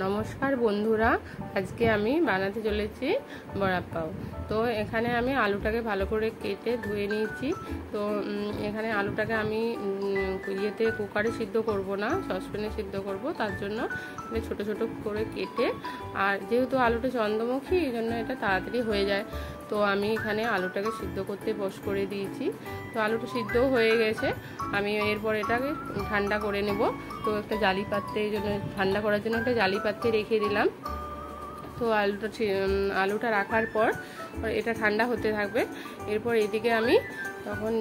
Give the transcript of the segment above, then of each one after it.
নমস্কার বন্ধুরা, আজকে আমি বানাতে চলেছি বড়া পাও। তো এখানে আমি আলুটাকে ভালো করে কেটে ধুয়ে নিয়েছি। তো এখানে আলুটাকে আমি ইয়েতে কুকারে সিদ্ধ করব না, সসপ্যানে সিদ্ধ করব। তার জন্য ছোট ছোট করে কেটে, আর যেহেতু আলুটা চন্দ্রমুখী এই জন্য এটা তাড়াতাড়ি হয়ে যায়। তো আমি এখানে আলুটাকে সিদ্ধ করতে বস করে দিয়েছি। তো আলুটা সিদ্ধ হয়ে গেছে, আমি এরপর এটাকে ঠান্ডা করে নেব। তো একটা জালি পাত্রে, এই জন্য ঠান্ডা করার জন্য একটা জালি পাত্রে রেখে দিলাম। তো আলুটা রাখার পর এটা ঠান্ডা হতে থাকবে। এরপর এদিকে আমি তখন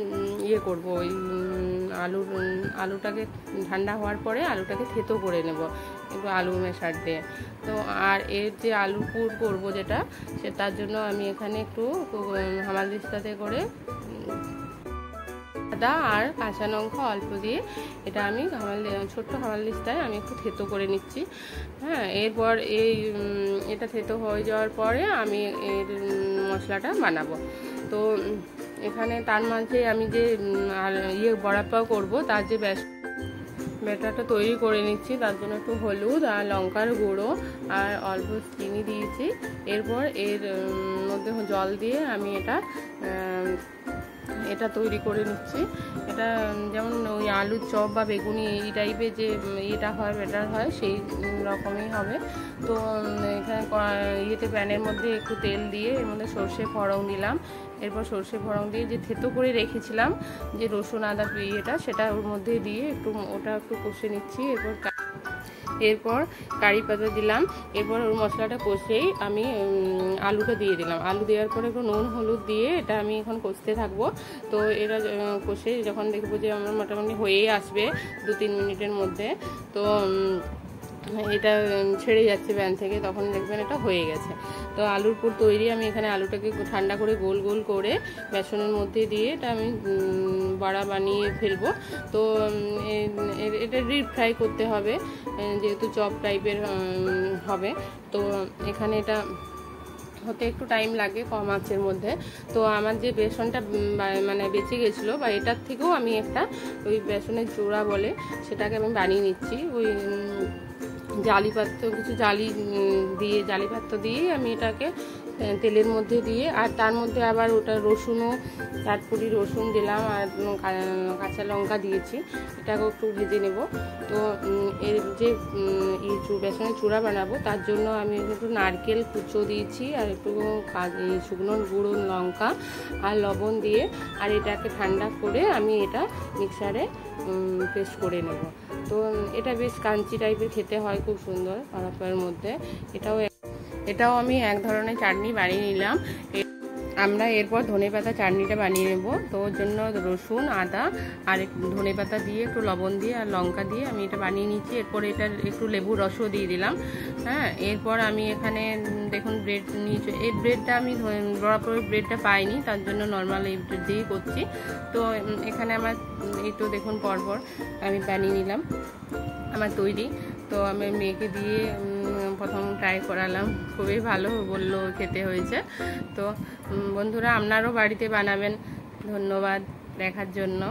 করব, ওই আলুটাকে ঠান্ডা হওয়ার পরে আলুটাকে থেতো করে নেব একটু আলু মেশার দিয়ে। তো আর এর যে আলু পুর করবো যেটা, তার জন্য আমি এখানে একটু হামালদিস্তাতে করে আদা আর কাঁচা লঙ্কা অল্প দিয়ে এটা আমি ছোট্ট হামালদিস্তায় আমি একটু থেতো করে নিচ্ছি। হ্যাঁ, এরপর এটা থেতো হয়ে যাওয়ার পরে আমি এর মশলাটা বানাবো। তো এখানে তার মাঝে আমি যে বড়া পাও করবো, তার যে ব্যাটারটা তৈরি করে নিচ্ছি। তার জন্য একটু হলুদ আর লঙ্কার গুঁড়ো আর অল্প চিনি দিয়েছি। এরপর এর মধ্যে জল দিয়ে আমি এটা তৈরি করে নিচ্ছি। এটা যেমন ওই আলুর চপ বা বেগুনি এই টাইপের যে এটা হয়, ব্যাটার হয়, সেই রকমই হবে। তো এখানে প্যানের মধ্যে একটু তেল দিয়ে এর মধ্যে সর্ষে ফোড়ন দিলাম। এরপর সর্ষে ফোড়ন দিয়ে যে থেতো করে রেখেছিলাম যে রসুন আদা সেটা ওর মধ্যে দিয়ে ওটা একটু কষে নিচ্ছি। এরপর কারি পাতা দিলাম। এরপর ওর মশলাটা কষেই আমি আলুটা দিয়ে দিলাম। আলু দেওয়ার পরে একটু নুন হলুদ দিয়ে এটা আমি এখন কষতে থাকবো। তো এটা কষে যখন দেখবো যে আমার মোটামুটি হয়েই আসবে 2-3 মিনিটের মধ্যে, তো এটা ছেড়ে যাচ্ছে প্যান থেকে, তখন দেখবেন এটা হয়ে গেছে। তো আলুর পুর তৈরি। আমি এখানে আলুটাকে ঠান্ডা করে গোল গোল করে বেসনের মধ্যে দিয়ে এটা আমি বড়া বানিয়ে ফেলবো। তো এটা ডিপ ফ্রাই করতে হবে, যেহেতু চপ টাইপের হবে। তো এখানে এটা হতে একটু টাইম লাগে কম আঁচের মধ্যে। তো আমার যে বেসনটা মানে বেঁচে গেছিলো, বা এটার থেকেও আমি একটা ওই বেসনের জোড়া বলে সেটাকে আমি বানিয়ে নিচ্ছি। ওই জালি পাত্র দিয়ে আমি এটাকে তেলের মধ্যে দিয়ে, আর তার মধ্যে আবার ওটা রসুনও, 4 রসুন দিলাম আর কাঁচা লঙ্কা দিয়েছি। এটাকেও একটু ভেজে নেব। তো এর যে বেসনের চূড়া বানাবো, তার জন্য আমি একটু নারকেল কুচো দিয়েছি আর একটু শুকনো গুঁড়ো লঙ্কা আর লবণ দিয়ে, আর এটাকে ঠান্ডা করে আমি এটা মিক্সারে পেস্ট করে নেব। তো এটা বেশ কাঞ্চি টাইপের খেতে হয়, খুব সুন্দর বড়া পাওয়ের মধ্যে। এটাও আমি এক ধরনের চাটনি বানিয়ে নিলাম। আমরা এরপর ধনেপাতা চাটনিটা বানিয়ে নেব। তো ওর জন্য রসুন, আদা আর ধনেপাতা দিয়ে একটু লবণ দিয়ে আর লঙ্কা দিয়ে আমি এটা বানিয়ে নিচ্ছি। এরপর এটা একটু লেবুর রসও দিয়ে দিলাম। হ্যাঁ, এরপর আমি এখানে দেখুন ব্রেড নিয়েছি। এই ব্রেডটা আমি বড়াপাওয়ের ব্রেডটা পাইনি, তার জন্য নর্মাল এই ব্রেড দিয়েই করছি। তো এখানে আমার এই তো দেখুন পরপর আমি বানিয়ে নিলাম, আমার তৈরি। তো আমি মেয়েকে দিয়ে প্রথম ট্রাই করালাম, খুবই ভালো বললো, খেতে হয়েছে। তো বন্ধুরা, আপনারাও বাড়িতে বানাবেন। ধন্যবাদ দেখার জন্য।